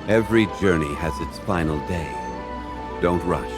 Every journey has its final day. Don't rush.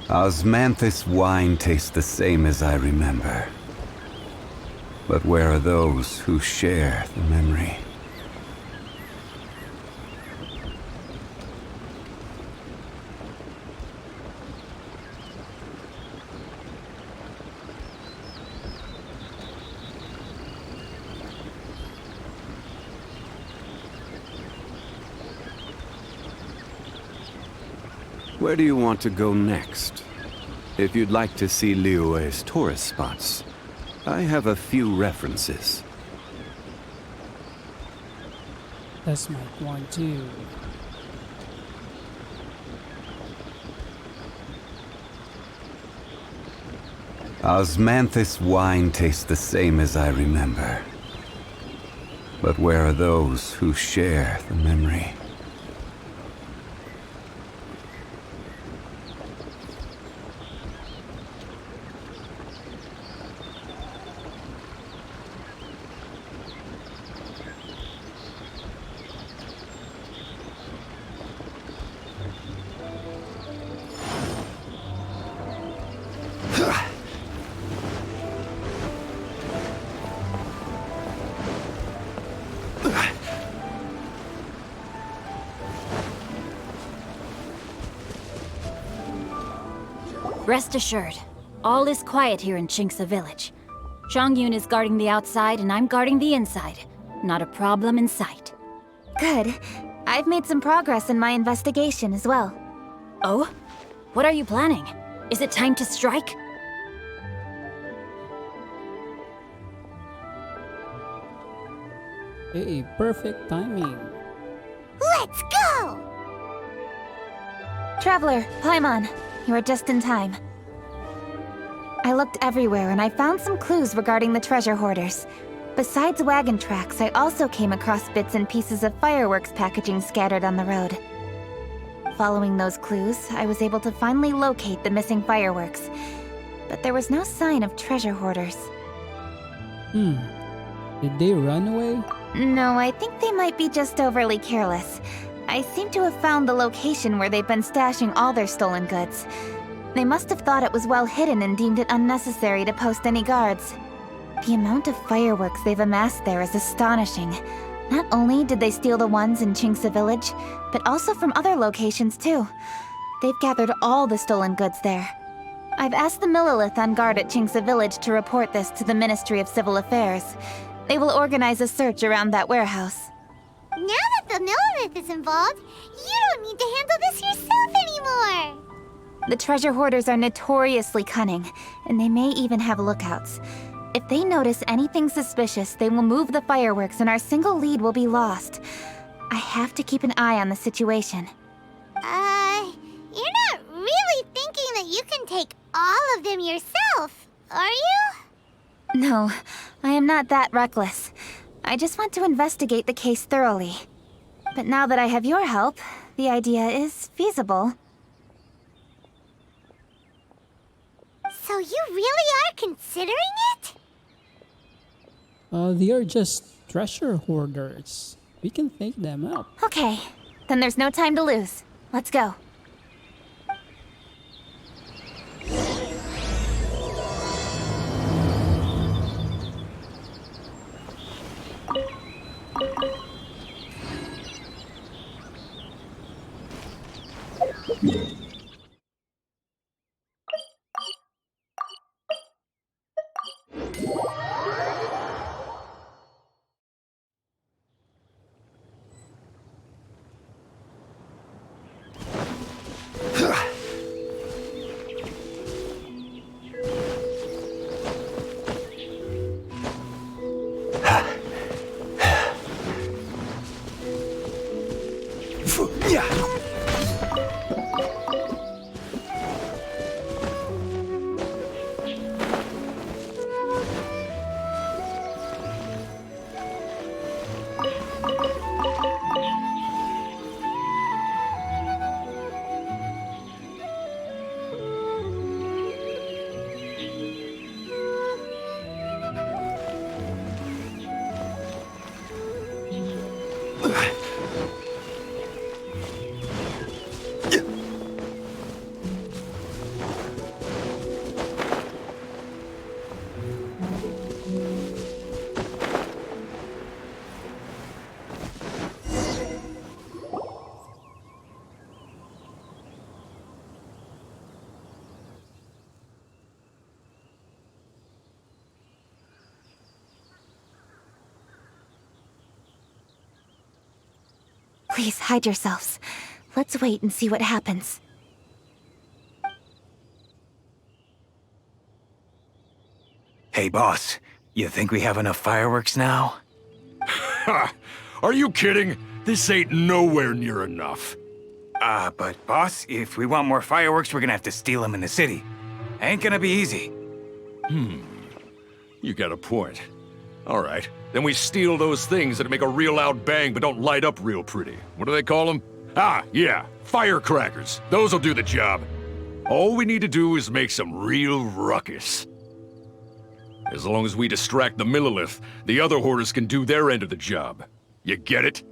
Osmanthus wine tastes the same as I remember. But where are those who share the memory? Where do you want to go next? If you'd like to see Liyue's tourist spots, I have a few references. That's my one too. Osmanthus wine tastes the same as I remember. But where are those who share the memory? Rest assured, all is quiet here in Qingce Village. Zhangyun is guarding the outside and I'm guarding the inside. Not a problem in sight. Good. I've made some progress in my investigation as well. Oh? What are you planning? Is it time to strike? Hey, perfect timing. Let's go! Traveler, Paimon, you are just in time. I looked everywhere and I found some clues regarding the treasure hoarders. Besides wagon tracks, I also came across bits and pieces of fireworks packaging scattered on the road. Following those clues, I was able to finally locate the missing fireworks. But there was no sign of treasure hoarders. Did they run away? No, I think they might be just overly careless. I seem to have found the location where they've been stashing all their stolen goods. They must have thought it was well hidden and deemed it unnecessary to post any guards. The amount of fireworks they've amassed there is astonishing. Not only did they steal the ones in Qingce Village, but also from other locations too. They've gathered all the stolen goods there. I've asked the Millilith on guard at Qingce Village to report this to the Ministry of Civil Affairs. They will organize a search around that warehouse. Now that the Millilith is involved, you don't need to handle this yourself anymore! The treasure hoarders are notoriously cunning, and they may even have lookouts. If they notice anything suspicious, they will move the fireworks and our single lead will be lost. I have to keep an eye on the situation. You're not really thinking that you can take all of them yourself, are you? No, I am not that reckless. I just want to investigate the case thoroughly. But now that I have your help, the idea is feasible. So you really are considering it? They are just treasure hoarders. We can take them out. Okay, then there's no time to lose. Let's go. Please hide yourselves. Let's wait and see what happens. Hey, boss. You think we have enough fireworks now? Ha! Are you kidding? This ain't nowhere near enough. But boss, if we want more fireworks, we're gonna have to steal them in the city. Ain't gonna be easy. You got a point. All right, then we steal those things that make a real loud bang but don't light up real pretty. What do they call them? Ah, yeah, firecrackers. Those'll do the job. All we need to do is make some real ruckus. As long as we distract the Millilith, the other hoarders can do their end of the job. You get it?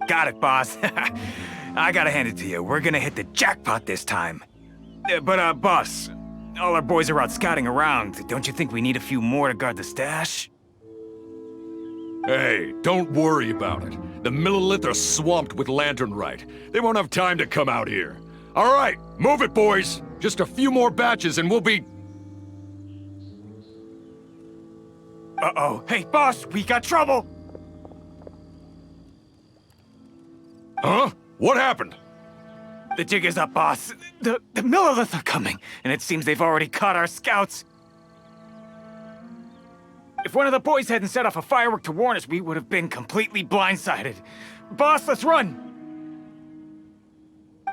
Got it, boss. I gotta hand it to you. We're gonna hit the jackpot this time. Boss, all our boys are out scouting around. Don't you think we need a few more to guard the stash? Hey, don't worry about it. The Millilith are swamped with lanternite. They won't have time to come out here. All right, move it, boys. Just a few more batches and we'll be... Uh-oh. Hey, boss, we got trouble! Huh? What happened? The jig is up, boss. The Millilith are coming, and it seems they've already caught our scouts. If one of the boys hadn't set off a firework to warn us, we would have been completely blindsided. Boss, let's run!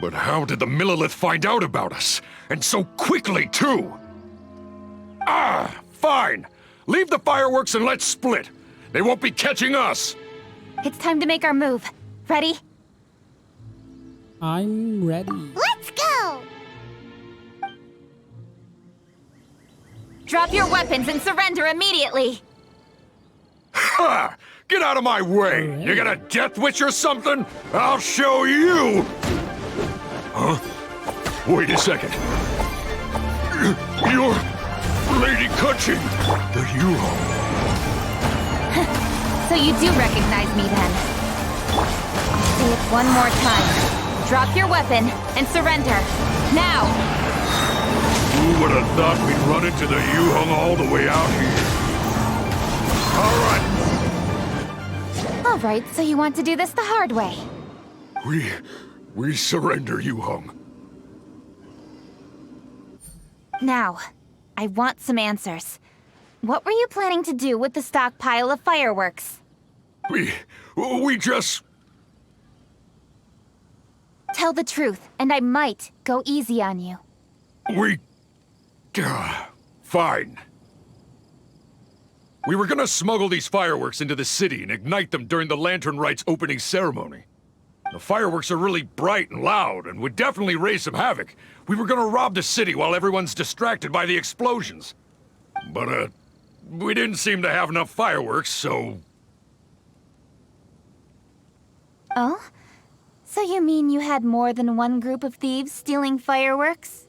But how did the Millilith find out about us? And so quickly, too? Ah, fine. Leave the fireworks and let's split. They won't be catching us. It's time to make our move. Ready? I'm ready. Let's go! Drop your weapons and surrender immediately! Ha! Get out of my way! You got a death wish or something? I'll show you! Huh? Wait a second. You're Lady Kutching, the Yuho. So you do recognize me then. I'll say it one more time. Drop your weapon and surrender. Now! Who would have thought we'd run into the Yuhong all the way out here? All right. Alright, so you want to do this the hard way. We surrender, Yuhong. Now, I want some answers. What were you planning to do with the stockpile of fireworks? We just... Tell the truth, and I might go easy on you. Fine. We were gonna smuggle these fireworks into the city and ignite them during the Lantern Rite's opening ceremony. The fireworks are really bright and loud and would definitely raise some havoc. We were gonna rob the city while everyone's distracted by the explosions. But, we didn't seem to have enough fireworks, so... Oh? So you mean you had more than one group of thieves stealing fireworks?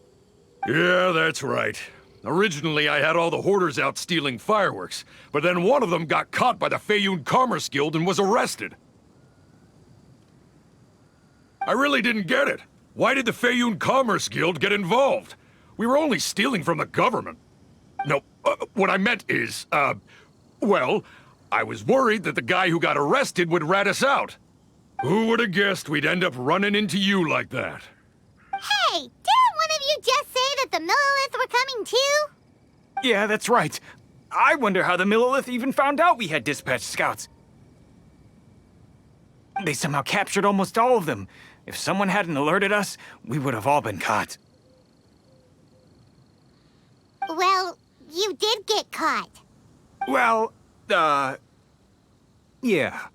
Yeah, that's right. Originally, I had all the hoarders out stealing fireworks, but then one of them got caught by the Feiyun Commerce Guild and was arrested. I really didn't get it. Why did the Feiyun Commerce Guild get involved? We were only stealing from the government. No, what I meant is, well, I was worried that the guy who got arrested would rat us out. Who would have guessed we'd end up running into you like that? Hey, didn't one of you just say that the Millilith were coming too? Yeah, that's right. I wonder how the Millilith even found out we had dispatched scouts. They somehow captured almost all of them. If someone hadn't alerted us, we would have all been caught. Well, you did get caught. Well, yeah.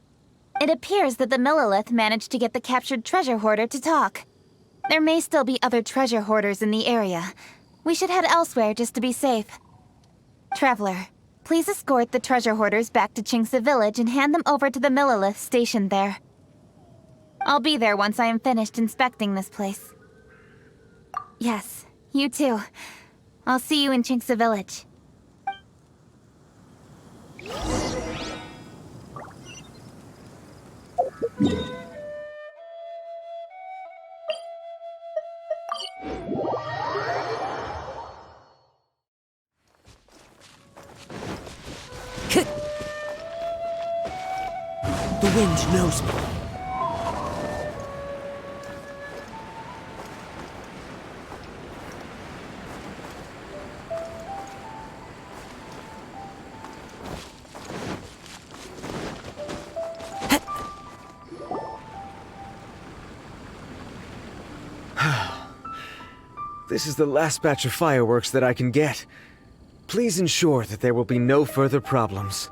It appears that the Millilith managed to get the captured treasure hoarder to talk. There may still be other treasure hoarders in the area. We should head elsewhere just to be safe. Traveler, please escort the treasure hoarders back to Chingsa Village and hand them over to the Millilith stationed there. I'll be there once I am finished inspecting this place. Yes, you too. I'll see you in Chingsa Village. The wind knows me. This is the last batch of fireworks that I can get. Please ensure that there will be no further problems.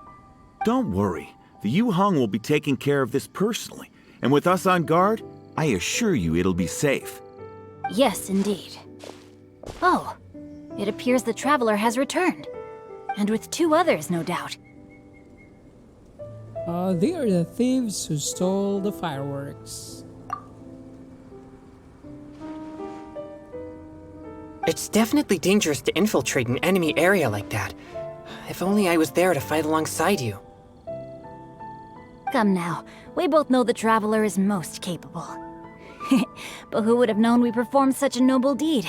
Don't worry. The Yu Hung will be taking care of this personally. And with us on guard, I assure you it'll be safe. Yes, indeed. Oh, it appears the traveler has returned. And with 2 others, no doubt. They are the thieves who stole the fireworks. It's definitely dangerous to infiltrate an enemy area like that. If only I was there to fight alongside you. Come now, we both know the traveler is most capable. But who would have known we performed such a noble deed?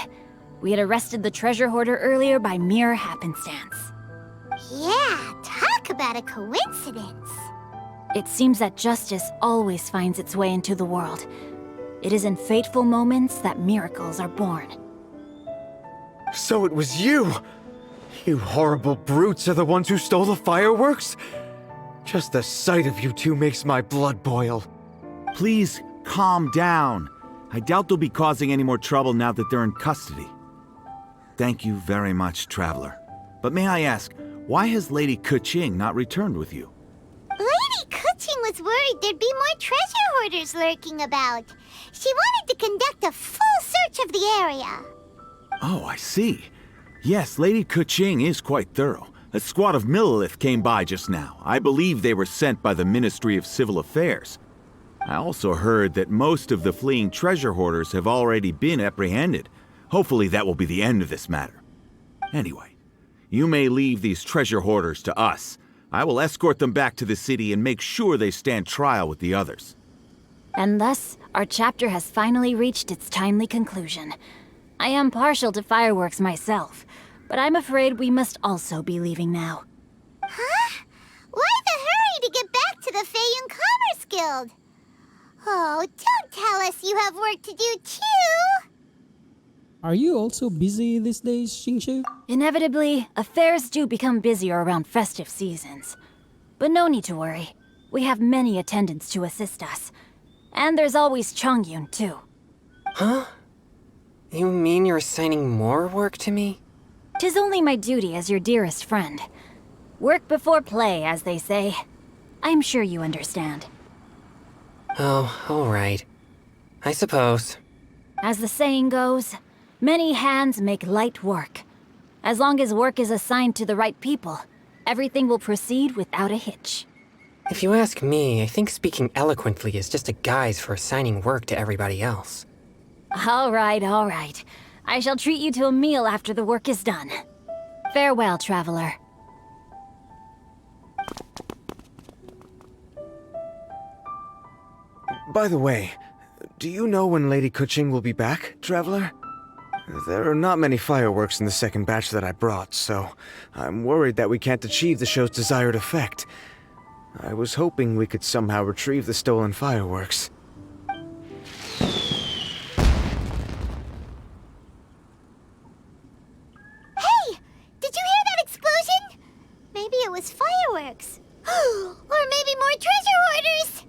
We had arrested the treasure hoarder earlier by mere happenstance. Yeah, talk about a coincidence. It seems that justice always finds its way into the world. It is in fateful moments that miracles are born. So it was you! You horrible brutes are the ones who stole the fireworks? Just the sight of you two makes my blood boil. Please, calm down. I doubt they'll be causing any more trouble now that they're in custody. Thank you very much, Traveler. But may I ask, why has Lady Keqing not returned with you? Lady Keqing was worried there'd be more treasure hoarders lurking about. She wanted to conduct a full search of the area. Oh, I see. Yes, Lady Keqing is quite thorough. A squad of Millilith came by just now. I believe they were sent by the Ministry of Civil Affairs. I also heard that most of the fleeing treasure hoarders have already been apprehended. Hopefully that will be the end of this matter. Anyway, you may leave these treasure hoarders to us. I will escort them back to the city and make sure they stand trial with the others. And thus, our chapter has finally reached its timely conclusion. I am partial to fireworks myself, but I'm afraid we must also be leaving now. Huh? Why the hurry to get back to the Feiyun Commerce Guild? Oh, don't tell us you have work to do too! Are you also busy these days, Xingqiu? Inevitably, affairs do become busier around festive seasons. But no need to worry. We have many attendants to assist us. And there's always Chongyun, too. Huh? You mean you're assigning more work to me? 'Tis only my duty as your dearest friend. Work before play, as they say. I'm sure you understand. Oh, all right. I suppose. As the saying goes, many hands make light work. As long as work is assigned to the right people, everything will proceed without a hitch. If you ask me, I think speaking eloquently is just a guise for assigning work to everybody else. All right, all right. I shall treat you to a meal after the work is done. Farewell, traveler. By the way, do you know when Lady Keqing will be back, Traveler? There are not many fireworks in the second batch that I brought, so I'm worried that we can't achieve the show's desired effect. I was hoping we could somehow retrieve the stolen fireworks. Hey! Did you hear that explosion? Maybe it was fireworks. Or maybe more treasure hoarders!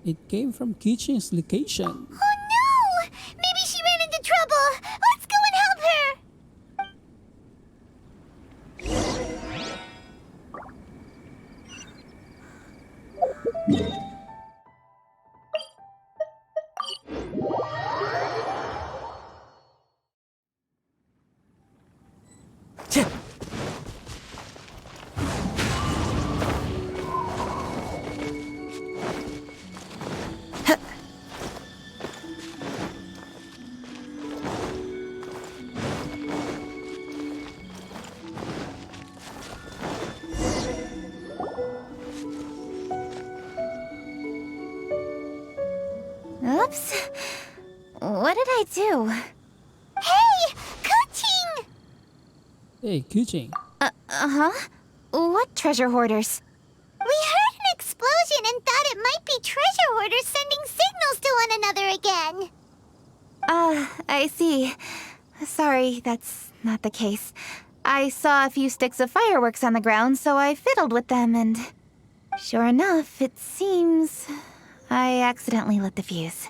It came from Keqing's location. Oh no! Maybe she ran into trouble! Let's go and help her! Oops. What did I do? Hey! Coaching! Hey, Kuching. Uh-huh. What treasure hoarders? We heard an explosion and thought it might be treasure hoarders sending signals to one another again. I see. Sorry, that's not the case. I saw a few sticks of fireworks on the ground, so I fiddled with them, and sure enough, it seems I accidentally lit the fuse.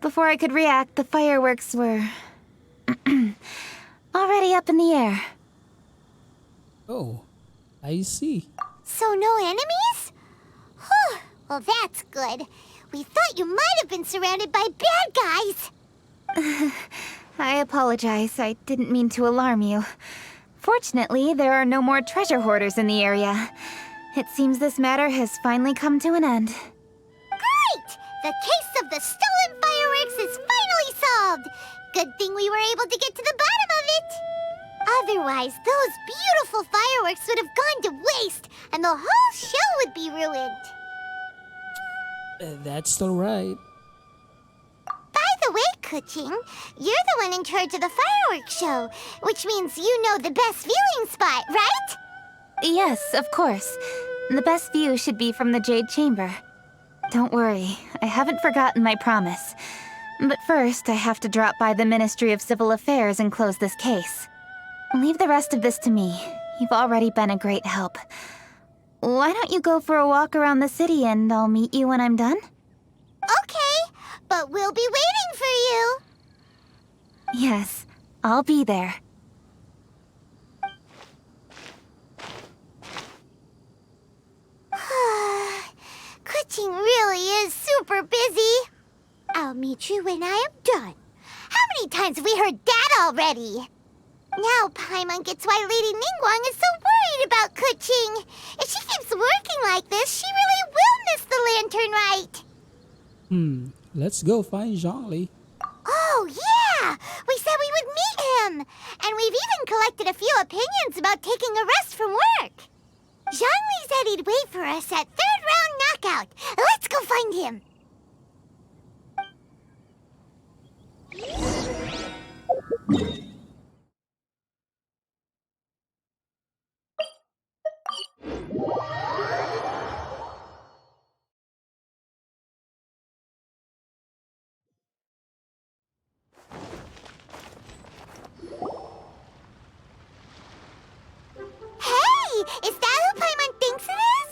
Before I could react, the fireworks were already up in the air. Oh, I see. So no enemies? Whew, well that's good. We thought you might have been surrounded by bad guys. I apologize. I didn't mean to alarm you. Fortunately, there are no more treasure hoarders in the area. It seems this matter has finally come to an end. Great! The case of the stolen fireworks is finally solved. Good thing we were able to get to the bottom of it. Otherwise, those beautiful fireworks would have gone to waste, and the whole show would be ruined. That's alright. By the way, Kuching, you're the one in charge of the fireworks show, which means you know the best viewing spot, right? Yes, of course. The best view should be from the Jade Chamber. Don't worry, I haven't forgotten my promise. But first, I have to drop by the Ministry of Civil Affairs and close this case. Leave the rest of this to me. You've already been a great help. Why don't you go for a walk around the city and I'll meet you when I'm done? Okay, but we'll be waiting for you. Yes, I'll be there. Kuching really is super busy. I'll meet you when I am done. How many times have we heard that already? Now Paimon gets why Lady Ningguang is so worried about Kuching. If she keeps working like this, she really will miss the lantern rite. Let's go find Zhongli. Oh, yeah! We said we would meet him! And we've even collected a few opinions about taking a rest from work. Zhongli said he'd wait for us at third round knockout. Let's go find him! Is that who Paimon thinks it is?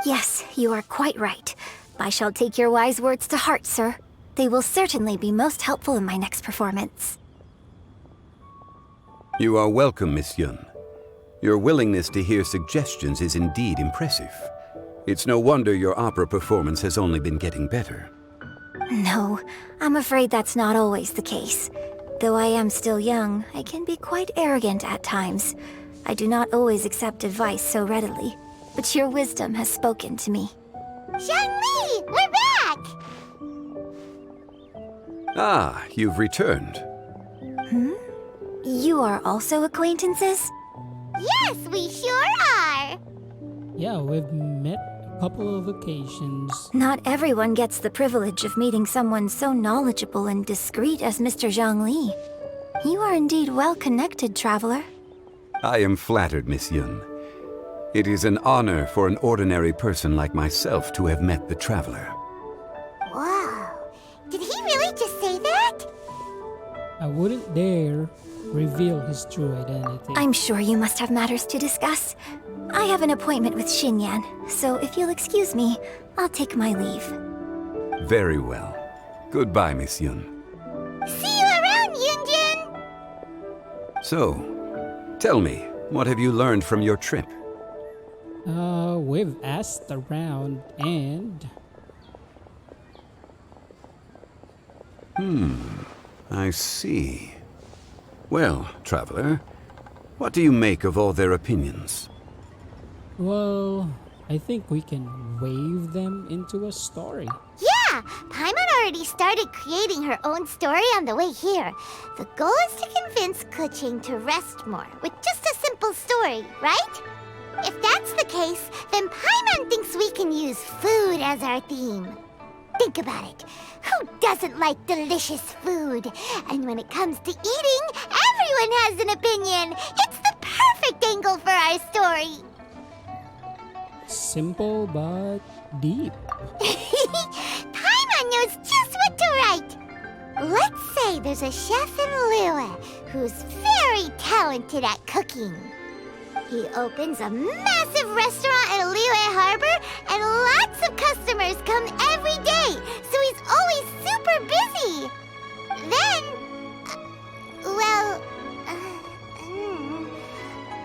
Yes, you are quite right. I shall take your wise words to heart, sir. They will certainly be most helpful in my next performance. You are welcome, Miss Yun. Your willingness to hear suggestions is indeed impressive. It's no wonder your opera performance has only been getting better. No, I'm afraid that's not always the case. Though I am still young, I can be quite arrogant at times. I do not always accept advice so readily, but your wisdom has spoken to me. Zhongli, we're back! Ah, you've returned. You are also acquaintances? Yes, we sure are! Yeah, we've met a couple of occasions. Not everyone gets the privilege of meeting someone so knowledgeable and discreet as Mr. Zhongli. You are indeed well-connected, traveler. I am flattered, Miss Yun. It is an honor for an ordinary person like myself to have met the traveler. Wow, did he really just say that? I wouldn't dare reveal his true identity. I'm sure you must have matters to discuss. I have an appointment with Xinyan, so if you'll excuse me, I'll take my leave. Very well. Goodbye, Miss Yun. See you around, Yunjin! So, tell me, what have you learned from your trip? We've asked around and... I see. Well, traveler, what do you make of all their opinions? Well, I think we can weave them into a story. Yeah, Paimon already started creating her own story on the way here. The goal is to convince Kuching to rest more with just a simple story, right? If that's the case, then Paimon thinks we can use food as our theme. Think about it. Who doesn't like delicious food? And when it comes to eating, everyone has an opinion. It's the perfect angle for our story. Simple but deep. Paimon knows just what to write. Let's say there's a chef in Liyue who's very talented at cooking. He opens a massive restaurant in Liyue Harbor, and lots of customers come every day, so he's always super busy. Then,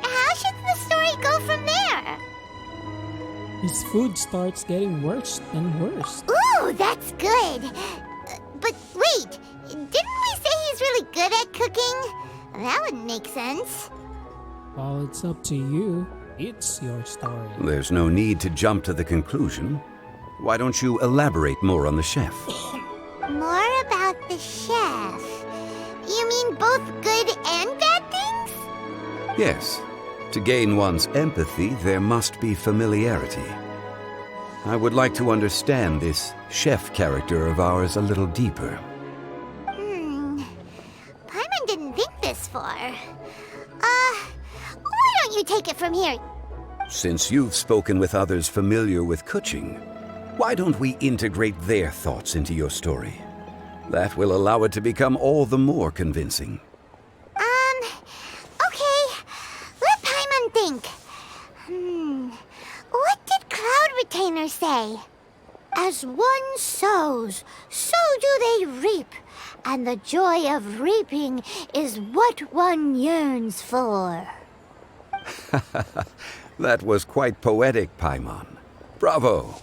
how should the story go from there? His food starts getting worse and worse. Ooh, that's good. But wait, didn't we say he's really good at cooking? That wouldn't make sense. Well, it's up to you. It's your story. There's no need to jump to the conclusion. Why don't you elaborate more on the chef? More about the chef. You mean both good and bad things? Yes. To gain one's empathy, there must be familiarity. I would like to understand this chef character of ours a little deeper. Paimon didn't think this far. Why don't you take it from here? Since you've spoken with others familiar with Kuching, why don't we integrate their thoughts into your story? That will allow it to become all the more convincing. Okay. Let Paimon think. What did Cloud Retainer say? As one sows, so do they reap. And the joy of reaping is what one yearns for. That was quite poetic, Paimon. Bravo!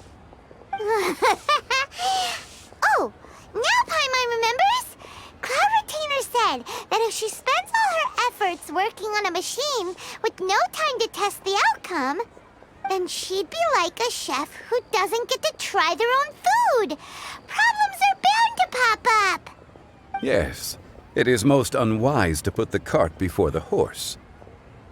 Oh, now Paimon remembers? Cloud Retainer said that if she spends all her efforts working on a machine with no time to test the outcome, then she'd be like a chef who doesn't get to try their own food. Problems are bound to pop up. Yes, it is most unwise to put the cart before the horse.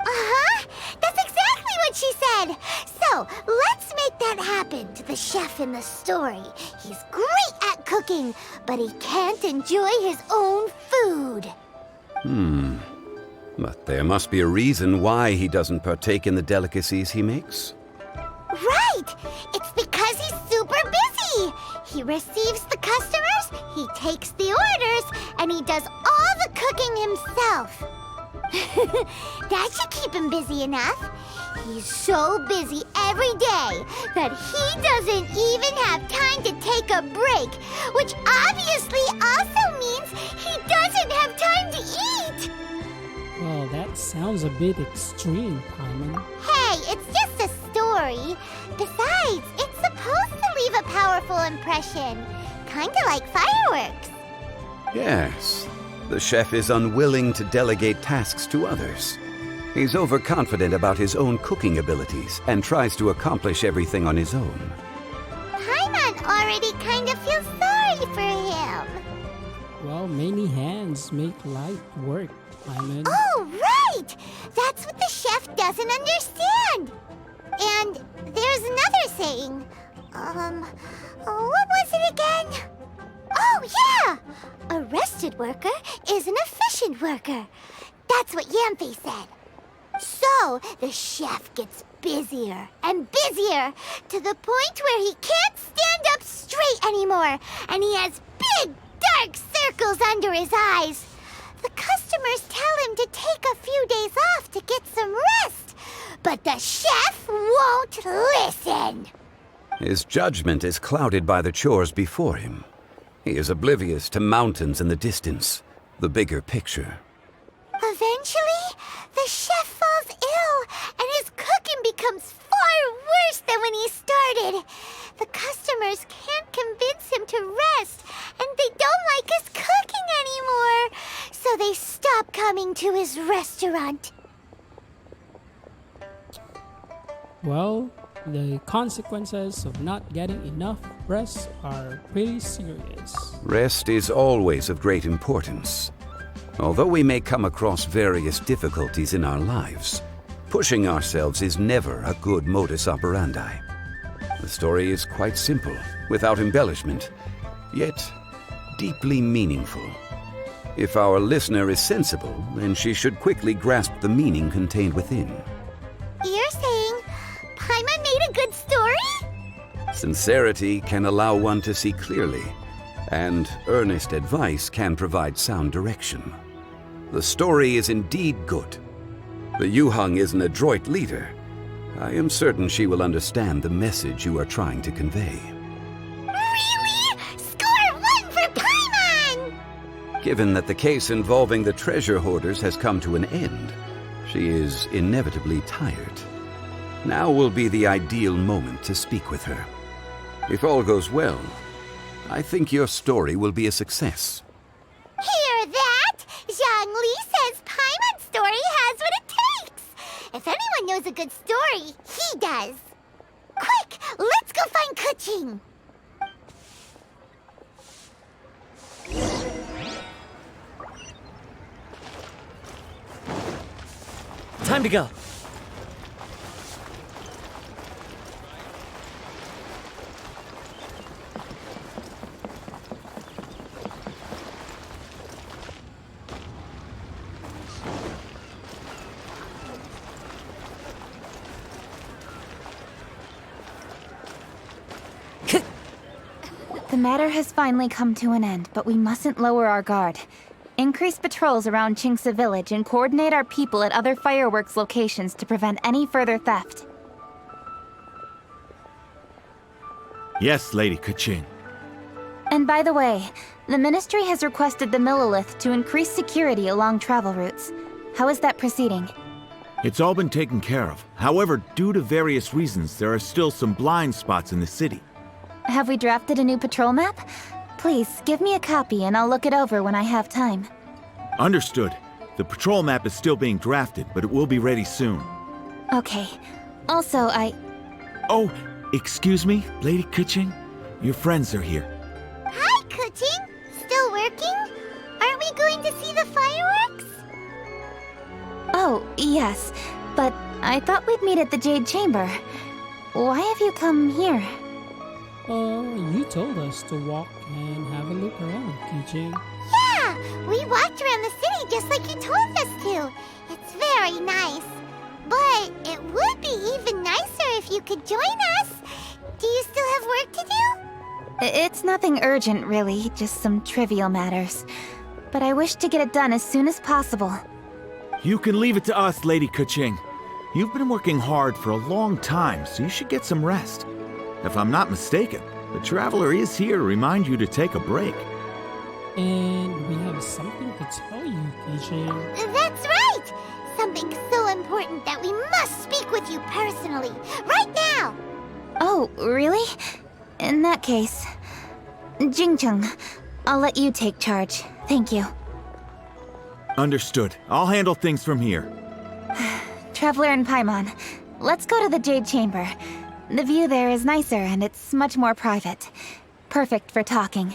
Uh-huh. That's exactly what she said. So, let's make that happen to the chef in the story. He's great at cooking, but he can't enjoy his own food. But there must be a reason why he doesn't partake in the delicacies he makes. Right! It's because he's super busy. He receives the customers, he takes the orders, and he does all the cooking himself. That should keep him busy enough. He's so busy every day that he doesn't even have time to take a break, which obviously also means he doesn't have time to eat. Well, that sounds a bit extreme, Paimon. Hey, it's just a story. Besides, it's supposed to leave a powerful impression. Kinda like fireworks. Yes, the chef is unwilling to delegate tasks to others. He's overconfident about his own cooking abilities and tries to accomplish everything on his own. Paimon already kind of feels sorry for him. Well, many hands make light work, Paimon. Oh, right! That's what the chef doesn't understand. And there's another saying. What was it again? Oh, yeah! A rested worker is an efficient worker. That's what Yamfe said. So, the chef gets busier and busier to the point where he can't stand up straight anymore, and he has big, dark circles under his eyes. The customers tell him to take a few days off to get some rest, but the chef won't listen. His judgment is clouded by the chores before him. He is oblivious to mountains in the distance, the bigger picture. Eventually, the chef falls ill, and his cooking becomes far worse than when he started. The customers can't convince him to rest, and they don't like his cooking anymore, so they stop coming to his restaurant. Well, the consequences of not getting enough rest are pretty serious. Rest is always of great importance. Although we may come across various difficulties in our lives, Pushing ourselves is never a good modus operandi. The story is quite simple, without embellishment, yet deeply meaningful. If our listener is sensible, then she should quickly grasp the meaning contained within. You're saying Paimon made a good story? Sincerity can allow one to see clearly, and earnest advice can provide sound direction. The story is indeed good. The Yuhang is an adroit leader. I am certain she will understand the message you are trying to convey. Really? Score 1 for Paimon! Given that the case involving the treasure hoarders has come to an end, she is inevitably tired. Now will be the ideal moment to speak with her. If all goes well, I think your story will be a success. Hear that? Zhang Li says Paimon's story has what it takes. If anyone knows a good story, he does. Quick, let's go find Kuching. Time to go. The matter has finally come to an end, but we mustn't lower our guard. Increase patrols around Qingce village and coordinate our people at other fireworks locations to prevent any further theft. Yes, Lady Kuching. And by the way, the Ministry has requested the Millilith to increase security along travel routes. How is that proceeding? It's all been taken care of. However, due to various reasons, there are still some blind spots in the city. Have we drafted a new patrol map? Please, give me a copy and I'll look it over when I have time. Understood. The patrol map is still being drafted, but it will be ready soon. Okay. Also, Oh, excuse me, Lady Kuching? Your friends are here. Hi, Kuching. Still working? Aren't we going to see the fireworks? Oh, yes. But I thought we'd meet at the Jade Chamber. Why have you come here? You told us to walk and have a look around, Kuching. Yeah, we walked around the city just like you told us to. It's very nice. But it would be even nicer if you could join us. Do you still have work to do? It's nothing urgent, really. Just some trivial matters. But I wish to get it done as soon as possible. You can leave it to us, Lady Kuching. You've been working hard for a long time, so you should get some rest. If I'm not mistaken, the Traveler is here to remind you to take a break. And we have something to tell you, Kuching. That's right! Something so important that we must speak with you personally, right now! Oh, really? In that case... Jingcheng, I'll let you take charge. Thank you. Understood. I'll handle things from here. Traveler and Paimon, let's go to the Jade Chamber. The view there is nicer and it's much more private. Perfect for talking.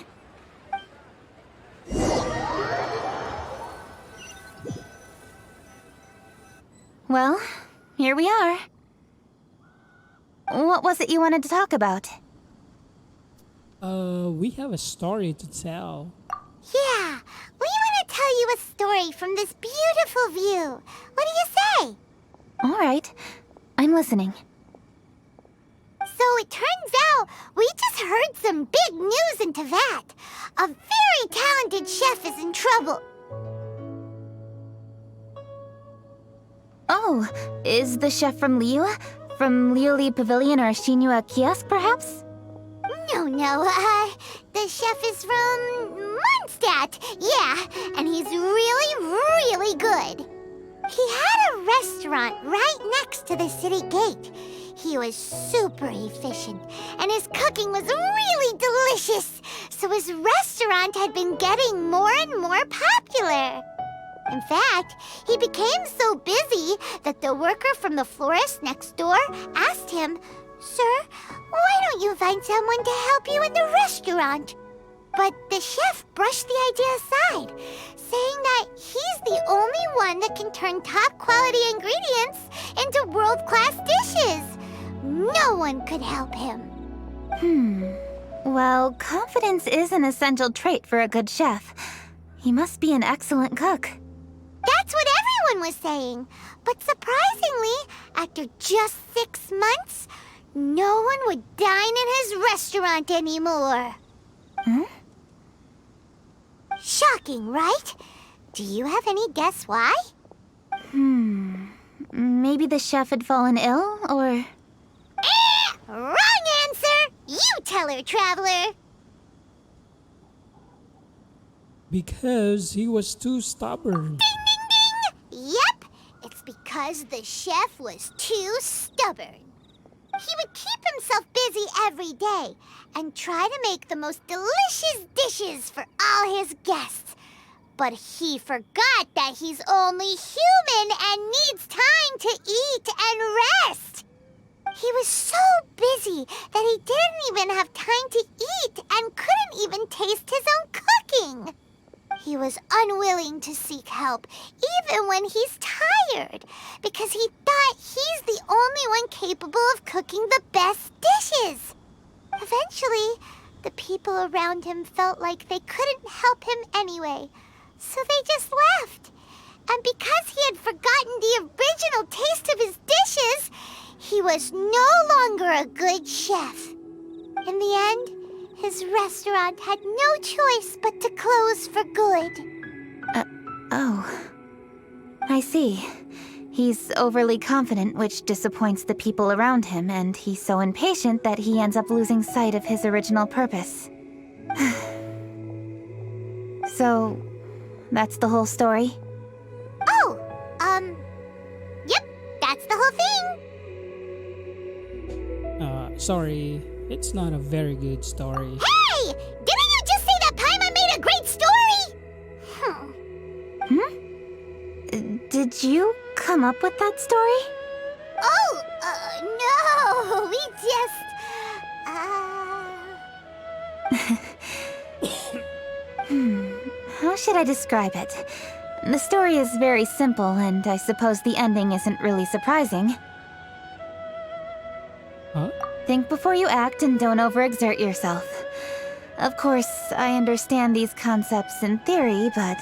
Well, here we are. What was it you wanted to talk about? We have a story to tell. Yeah, we want to tell you a story from this beautiful view. What do you say? All right, I'm listening. So it turns out we just heard some big news in Teyvat. A very talented chef is in trouble. Oh, is the chef from Liyue? From Liuli Pavilion or Shinua Kiosk, perhaps? No, the chef is from Mondstadt. Yeah, and he's really good. He had a restaurant right next to the city gate. He was super efficient, and his cooking was really delicious, so his restaurant had been getting more and more popular. In fact, he became so busy that the worker from the florist next door asked him, "Sir, why don't you find someone to help you in the restaurant?" But the chef brushed the idea aside, saying that he's the only one that can turn top-quality ingredients into world-class dishes. No one could help him. Well, confidence is an essential trait for a good chef. He must be an excellent cook. That's what everyone was saying. But surprisingly, after just 6 months, no one would dine in his restaurant anymore. Shocking, right? Do you have any guess why? Maybe the chef had fallen ill, or... Wrong answer! You tell her, Traveler! Because he was too stubborn. Yep, it's because the chef was too stubborn. He would keep himself busy every day and try to make the most delicious dishes for all his guests. But he forgot that he's only human and needs time to eat and rest. He was so busy that he didn't even have time to eat and couldn't even taste his own cooking. He was unwilling to seek help, even when he's tired, because he thought he's the only one capable of cooking the best dishes. Eventually, the people around him felt like they couldn't help him anyway, so they just left. And because he had forgotten the original taste of his dishes, he was no longer a good chef. In the end, his restaurant had no choice but to close for good. Oh. I see. He's overly confident, which disappoints the people around him, and he's so impatient that he ends up losing sight of his original purpose. So, that's the whole story? Oh, yep, that's the whole thing. Sorry, it's not a very good story. Hey! Didn't you just say that Paimon made a great story? Did you come up with that story? Oh, no, we just, How should I describe it? The story is very simple, and I suppose the ending isn't really surprising. Huh? Think before you act and don't overexert yourself. Of course, I understand these concepts in theory, but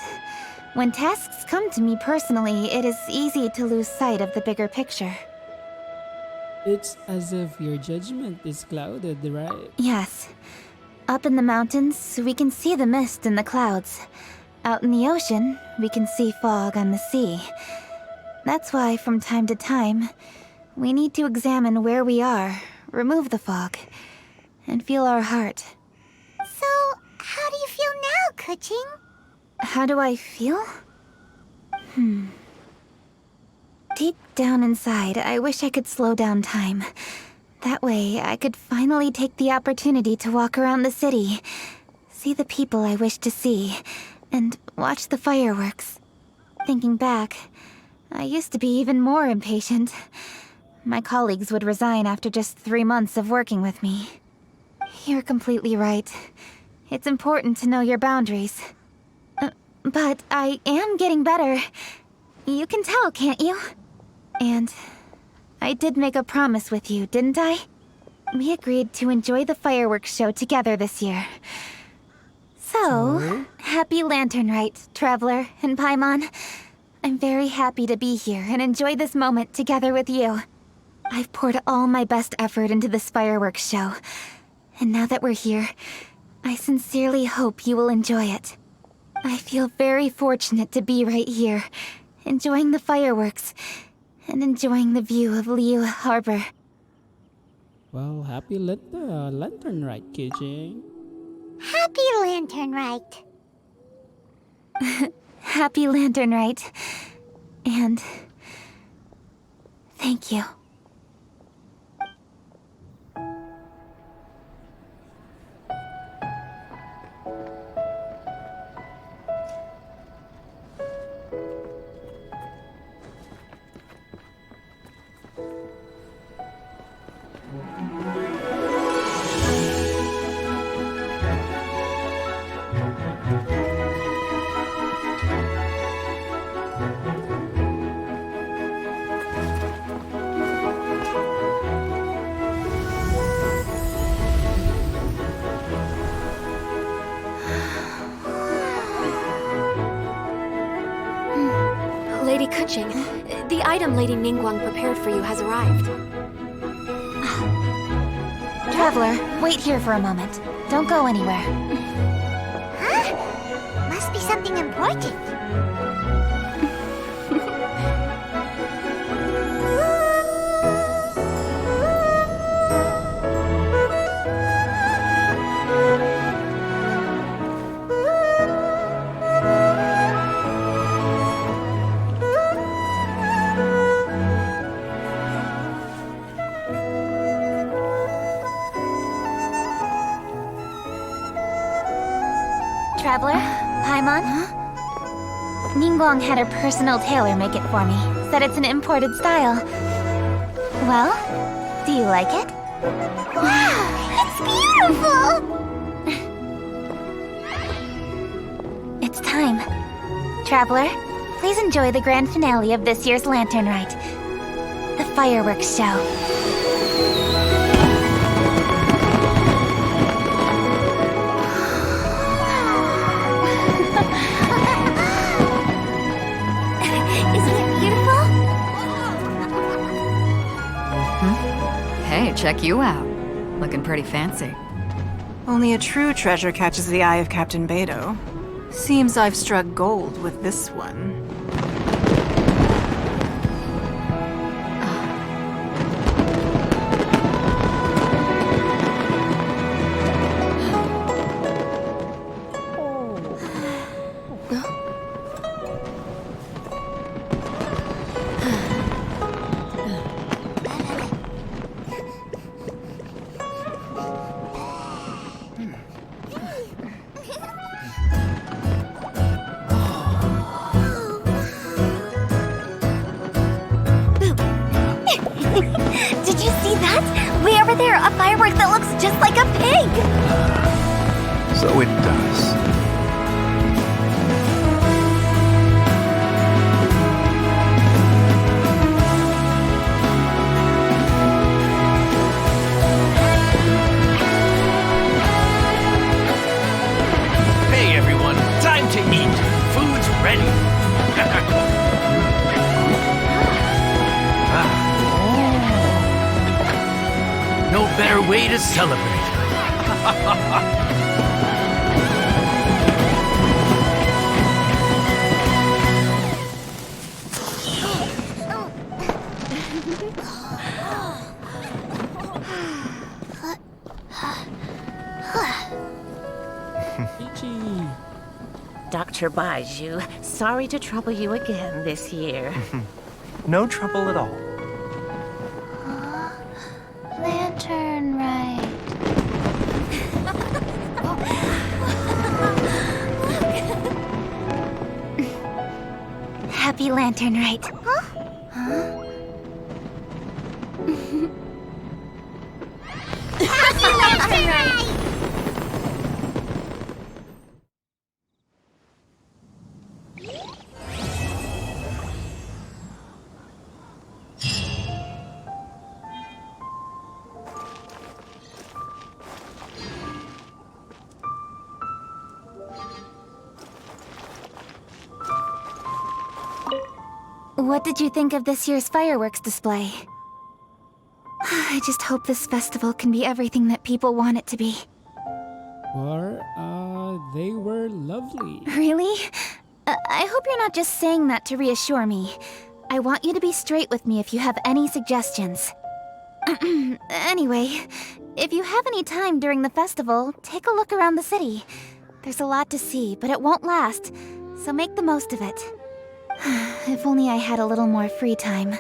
when tasks come to me personally, it is easy to lose sight of the bigger picture. It's as if your judgment is clouded, right? Yes. Up in the mountains, we can see the mist in the clouds. Out in the ocean, we can see fog on the sea. That's why, from time to time, we need to examine where we are, remove the fog, and feel our heart. So, how do you feel now, Kuching? How do I feel? Deep down inside, I wish I could slow down time. That way, I could finally take the opportunity to walk around the city, see the people I wish to see, and watch the fireworks. Thinking back, I used to be even more impatient. My colleagues would resign after just 3 months of working with me. You're completely right. It's important to know your boundaries. But I am getting better. You can tell, can't you? And I did make a promise with you, didn't I? We agreed to enjoy the fireworks show together this year. So, happy Lantern Rite, Traveler and Paimon. I'm very happy to be here and enjoy this moment together with you. I've poured all my best effort into this fireworks show. And now that we're here, I sincerely hope you will enjoy it. I feel very fortunate to be right here, enjoying the fireworks, and enjoying the view of Liu Harbor. Well, happy Lantern Rite, Kuching. Happy Lantern Rite. Happy Lantern Rite. And thank you. Kuching, the item Lady Ningguang prepared for you has arrived. Traveler, wait here for a moment. Don't go anywhere. Huh? Must be something important. Traveler, Paimon? Ningguang had her personal tailor make it for me. Said it's an imported style. Well, do you like it? Wow, it's beautiful! It's time. Traveler, please enjoy the grand finale of this year's Lantern Rite. The fireworks show. Hey, check you out. Looking pretty fancy. Only a true treasure catches the eye of Captain Beidou. Seems I've struck gold with this one. Did you see that? Way over there, a firework that looks just like a pig! So it does. Hey everyone, time to eat. Food's ready. No better way to celebrate. Ichi. Dr. Baiju, sorry to trouble you again this year. No trouble at all. Lantern Rite. Happy Lantern Rite. Happy Lantern Rite! What did you think of this year's fireworks display? I just hope this festival can be everything that people want it to be. They were lovely. Really? I hope you're not just saying that to reassure me. I want you to be straight with me if you have any suggestions. Anyway, if you have any time during the festival, take a look around the city. There's a lot to see, but it won't last, so make the most of it. If only I had a little more free time.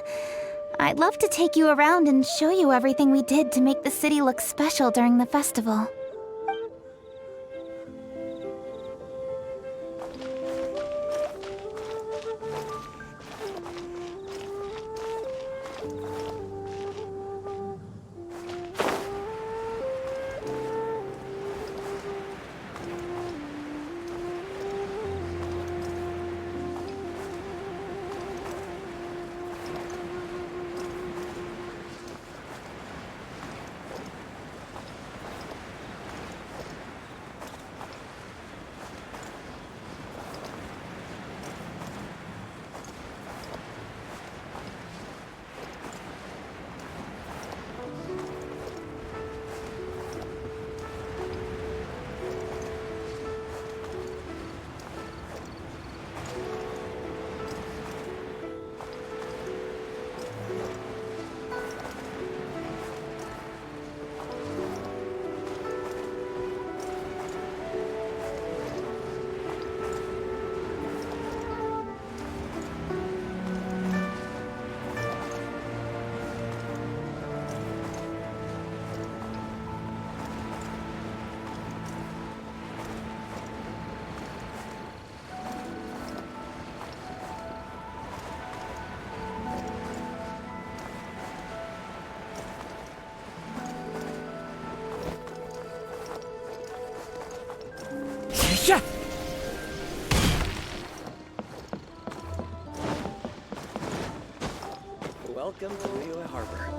I'd love to take you around and show you everything we did to make the city look special during the festival. Welcome to Liyue Harbor.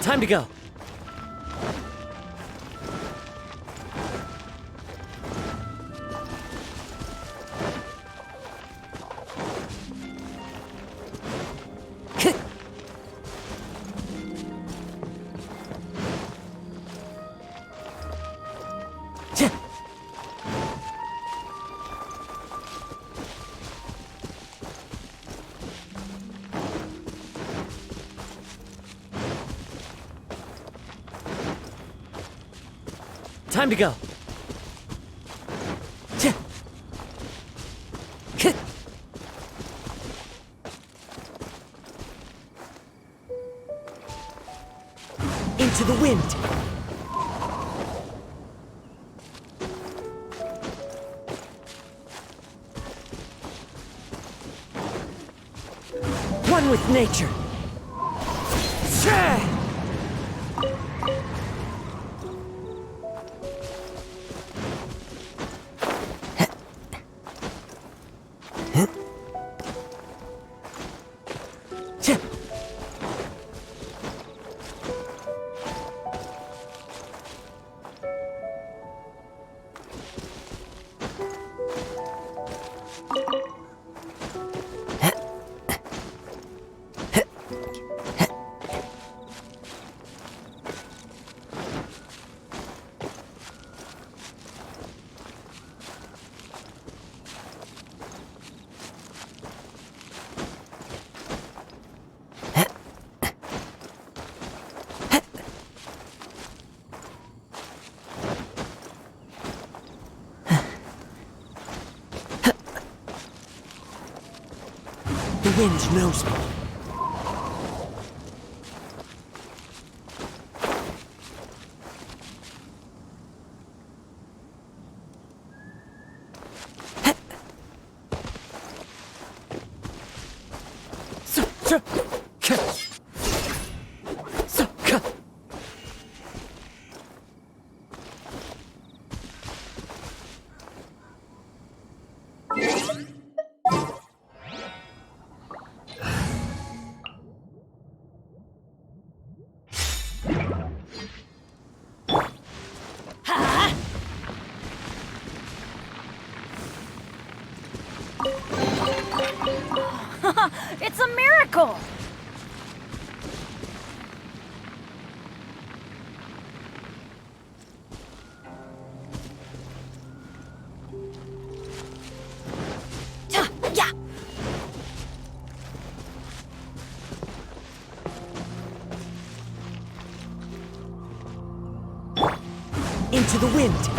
Time to go. Time to go. Into the wind. One with nature. The wind knows me. It's a miracle! Yeah. Into the wind.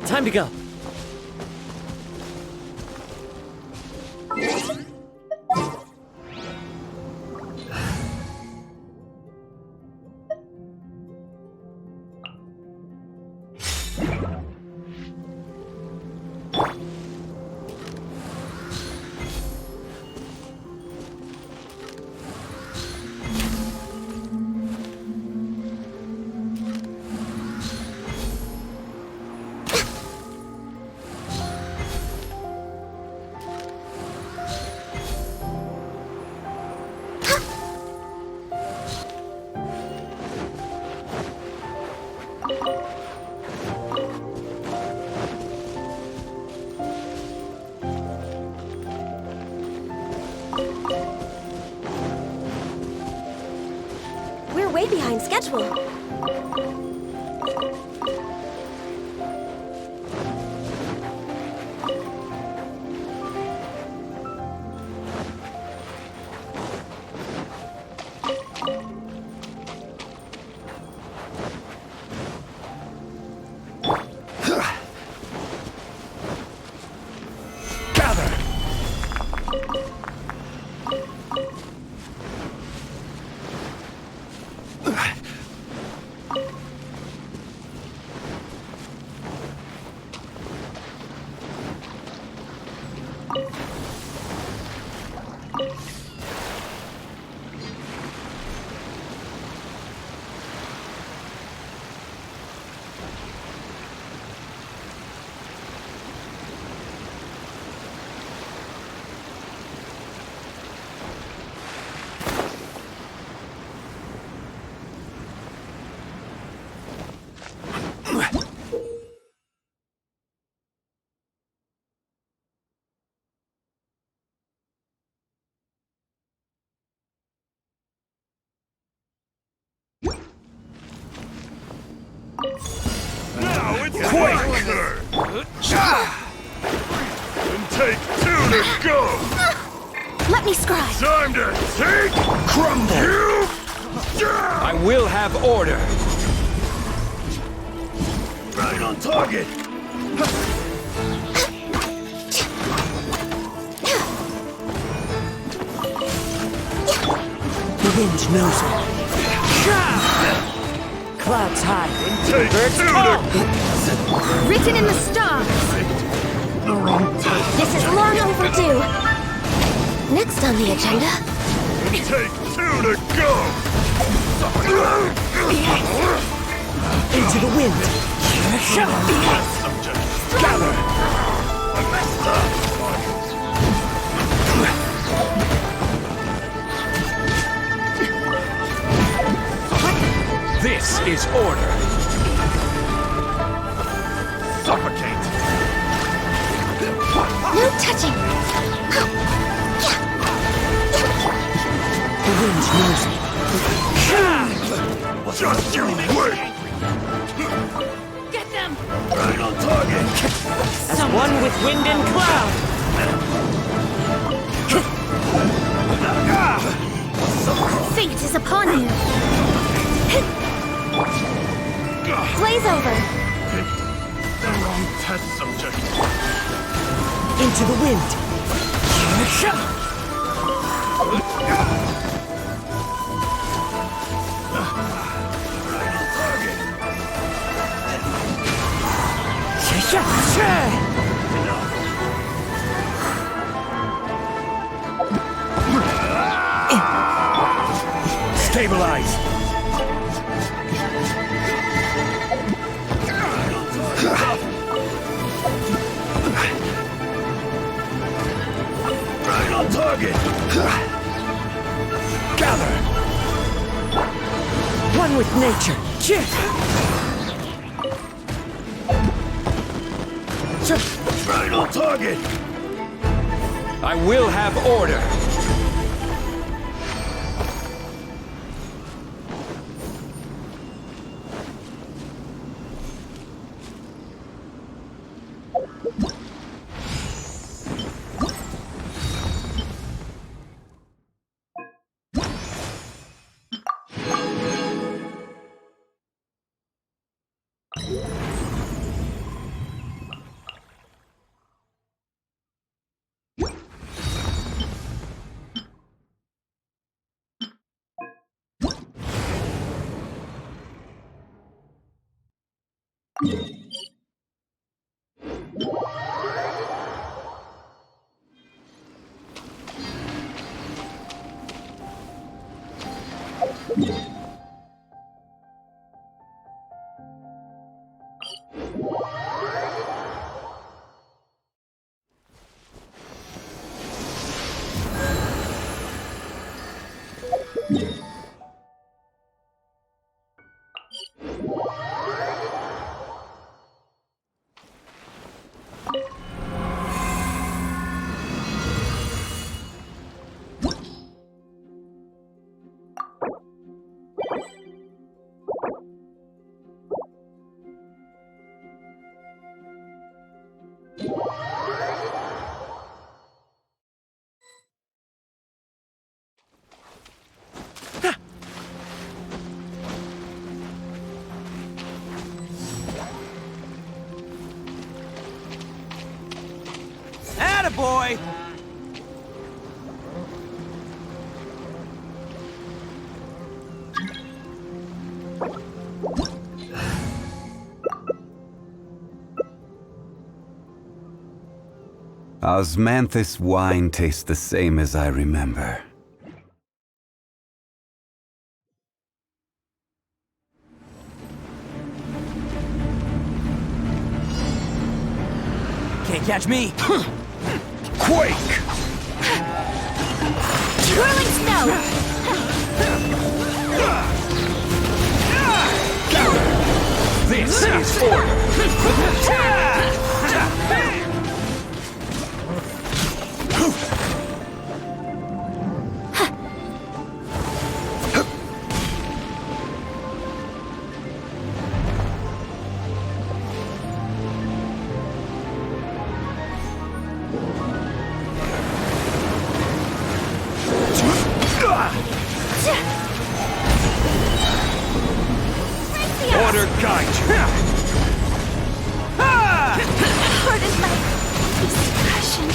Time to go. We're way behind schedule. Now it's quicker! And take two to go! Let me scribe. Time to take crumble! You! I will have order. Right on target! The wind knows me. Clouds high. Take Birds two call. Written in the stars. The wrong time. This is long overdue. Next on the agenda. Take two to go! Into the wind. Gather! This is order. Suffocate! No touching. The wind knows me. Just you wait! Get them! Right on target! As one with wind and cloud. Fate is upon you. Blaze over. The wrong test subject. Into the wind. Right on target! Stabilize. target! Gather! One with nature. Right on target! I will have order! Attaboy! Osmanthus wine tastes the same as I remember. Can't catch me! Quake! Swirling snow! This is order! Order guide you! Pardon my discretion.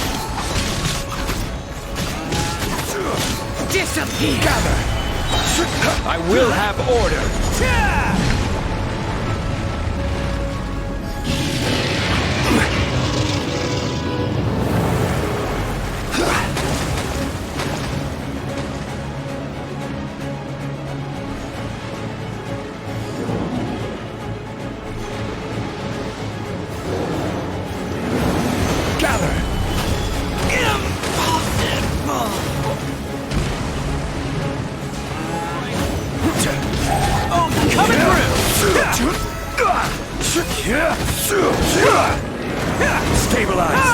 Disappear! Gather! I will have order! Gather! Impossible! Oh, coming through! Stabilize!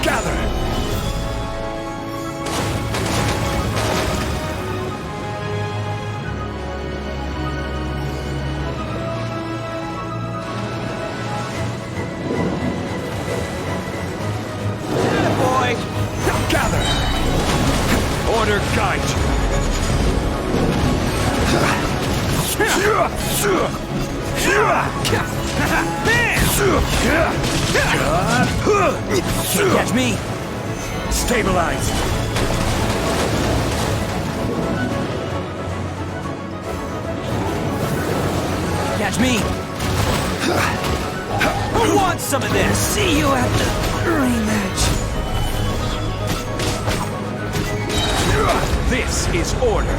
Gather! Boy! Gather! Order guide Can't catch me! Stabilize! Catch me! Who wants some of this? See you at the rematch! This is order.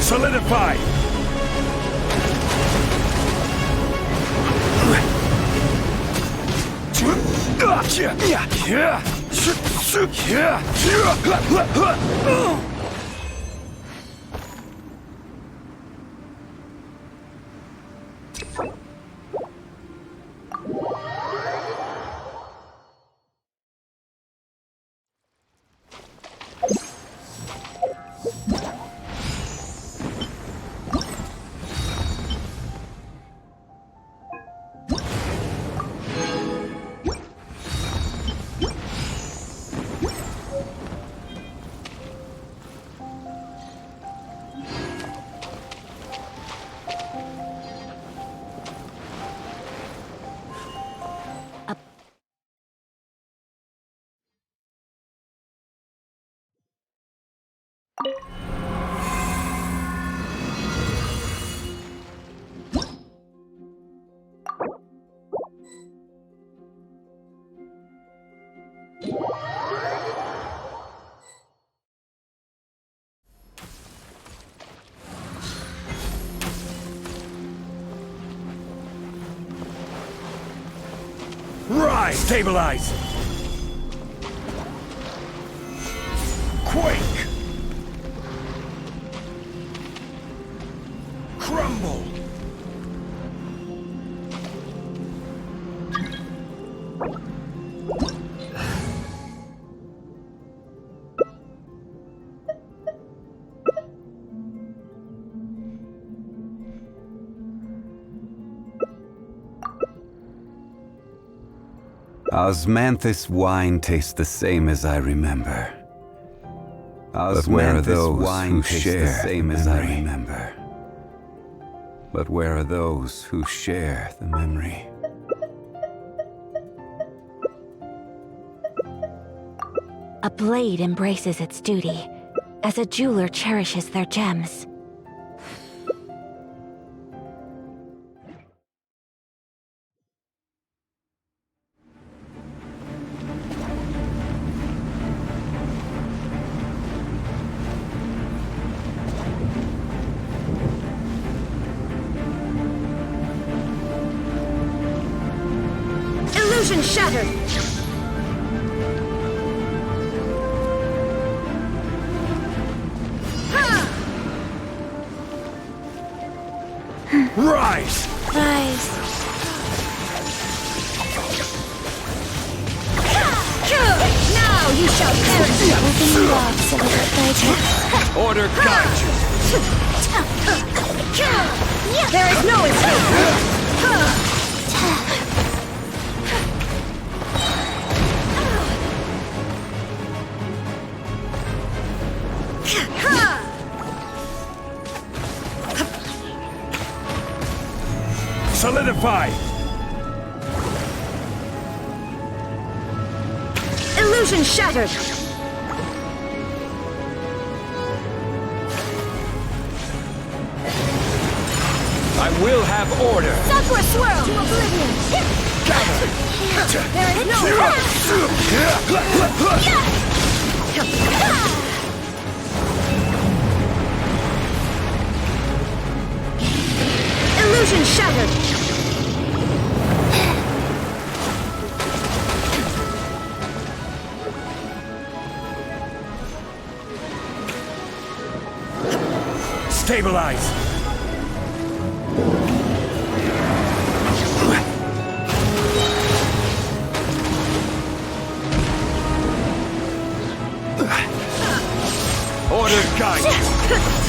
Solidify! Rise! Stabilize! Quake! Crumble! Osmanthus wine tastes the same as I remember. But where are those who share the same as I remember? But where are those who share the memory? A blade embraces its duty, as a jeweler cherishes their gems. Illusion shattered! Rise! Rise. Now you shall perish! Open you off so that Order guide you! There is no escape! Solidify! Illusion shattered! I will have order! Subward swirl to oblivion! There is no Illusion shattered! Stabilize! Order guide you!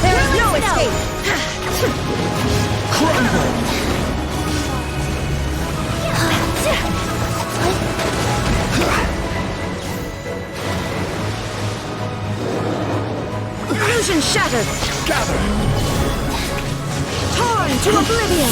There is no escape! Crumble! Illusion shattered! Gather! Torn to oblivion!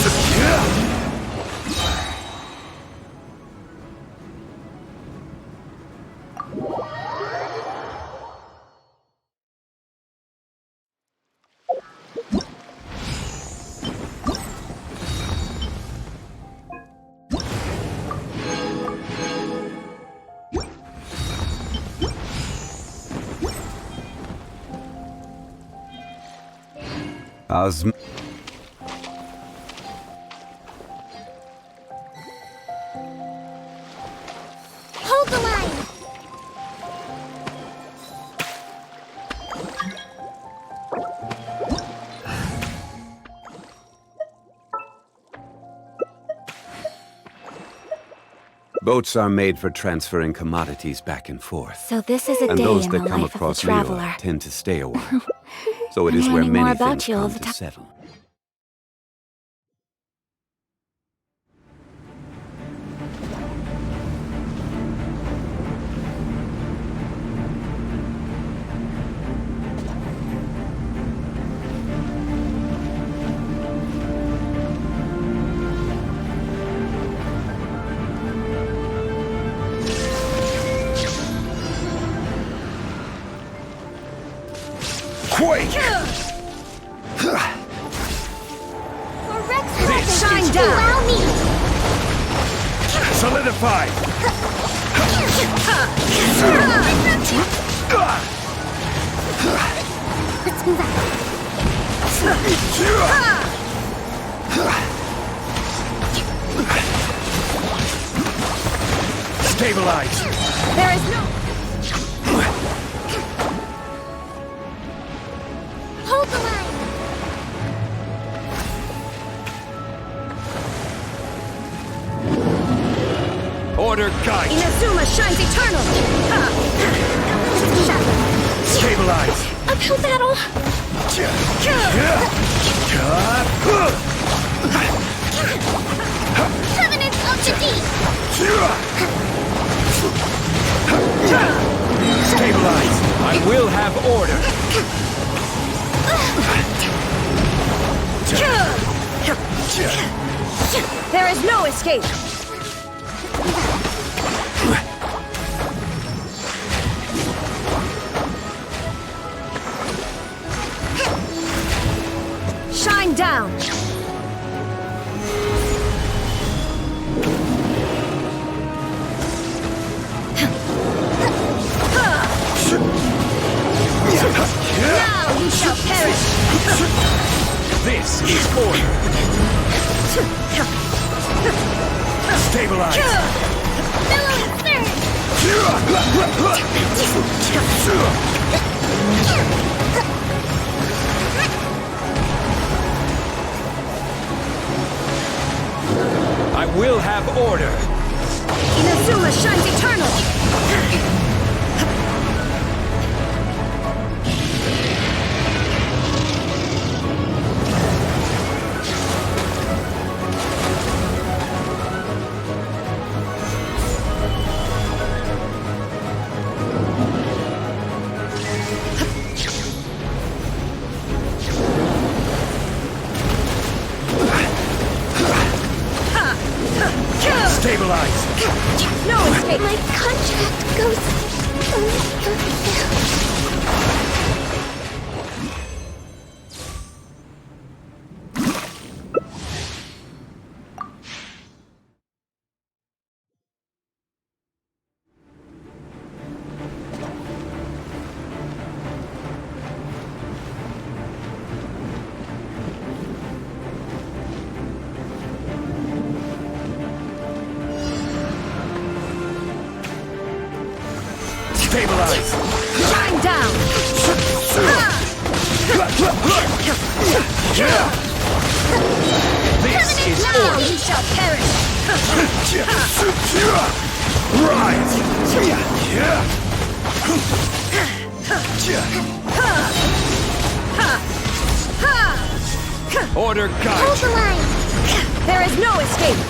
Osm. Hold the line! Boats are made for transferring commodities back and forth. So this is a And day those in that the come life of a across Rio traveler. tend to stay a while. So it is I'm where learning more many about things you all come the to time. settle. Quake! This Shine is down! order. Allow me! Solidify! Let's move Stabilize! There is no... Hold the line! Order guide! Inazuma shines eternal! Stabilize! Uphill battle! Covenant of the Deep! Stabilize! I will have order! There is no escape! Shine down! Now you shall perish! This is order! Stabilize! Billowing surge! I will have order! Inazuma shines eternal! Stabilize! No escape! My contract goes... Stabilize! Shine down! This is Now order! you shall perish! Order Hold guide! the line! There is no escape!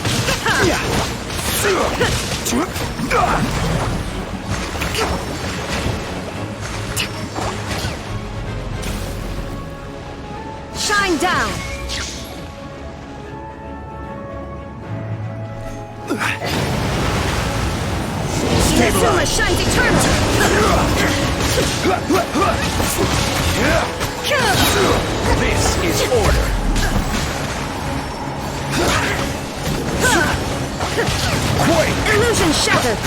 Shine down! Inazuma shines eternal! This is order! Quake! Illusion shattered!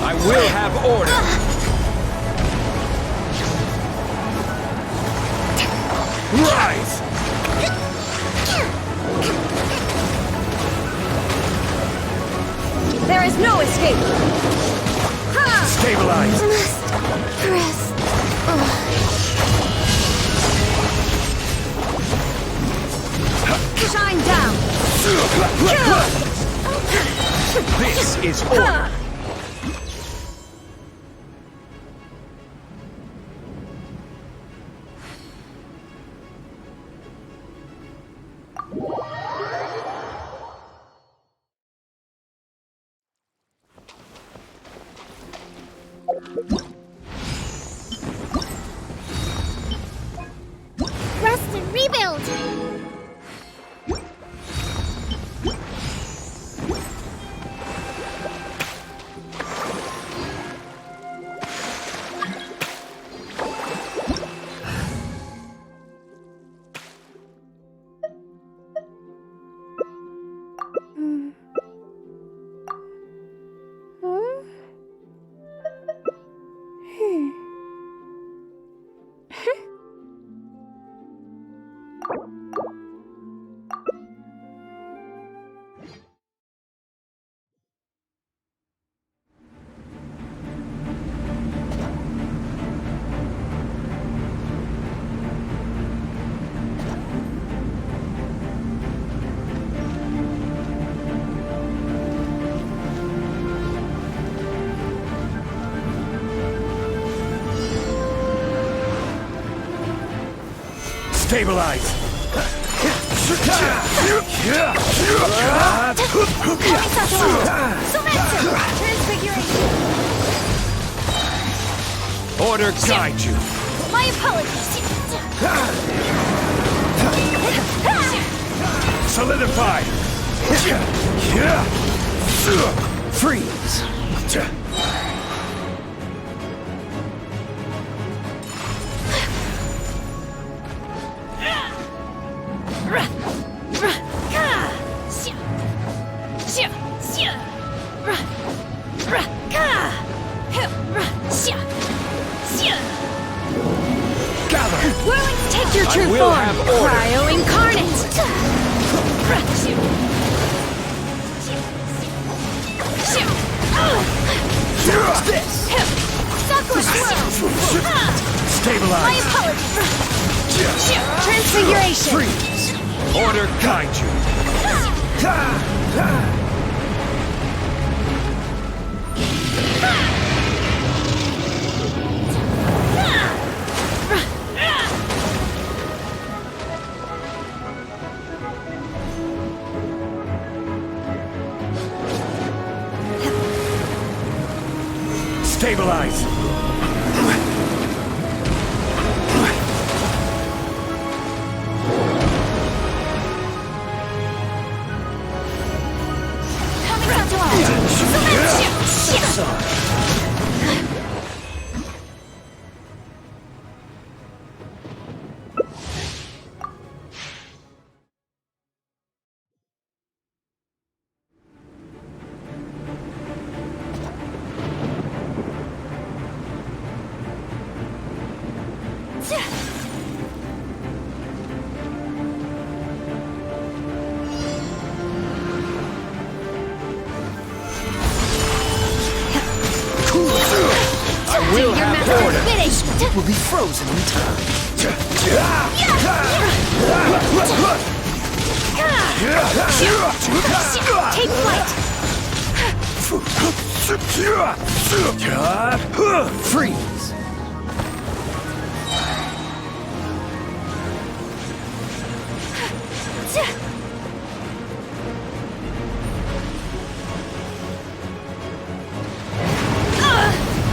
I will have order. Rise! There is no escape! Stabilize! Press. Shine down! This is order. Rest and rebuild. Stabilize! Order guide you. My apologies. Solidify! Freeze. Whirlings, take your true will form! have order. Cryo incarnate! This. Sakura swirl! Stabilize! My apologies! Transfiguration! Freeze. Order guide you. Stabilize! I will have order. Finished! Will be frozen in time. Take flight! Freeze.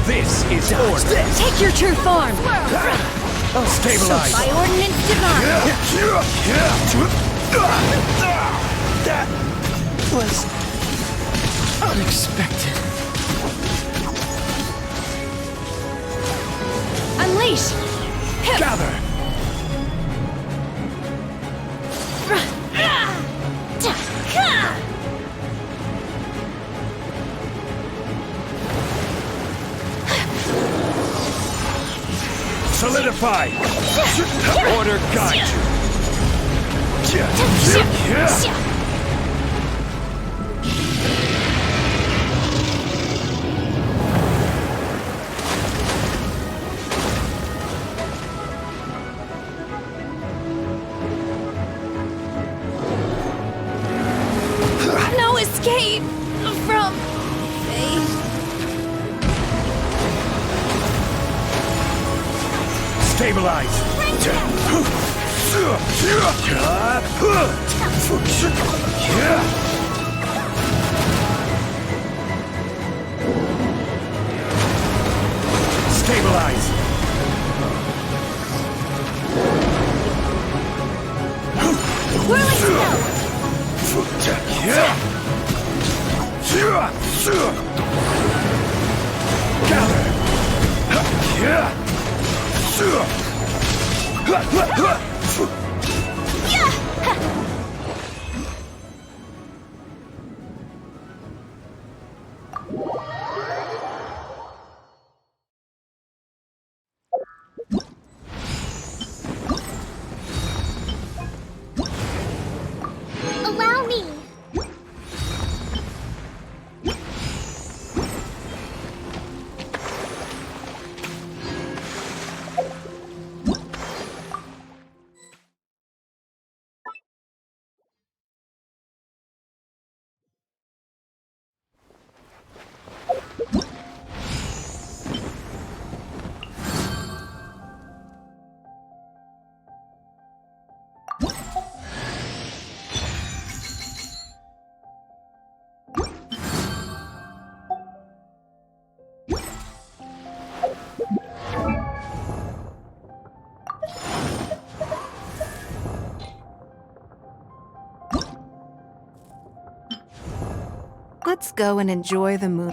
This is order. Take your true form! Stabilize. By ordinance divine! That was unexpected. Unleash! Gather. Solidify. Order guide you. No escape from fate. Stabilize. Stabilize. Whirling snow! Allow me. Let's go and enjoy the moon.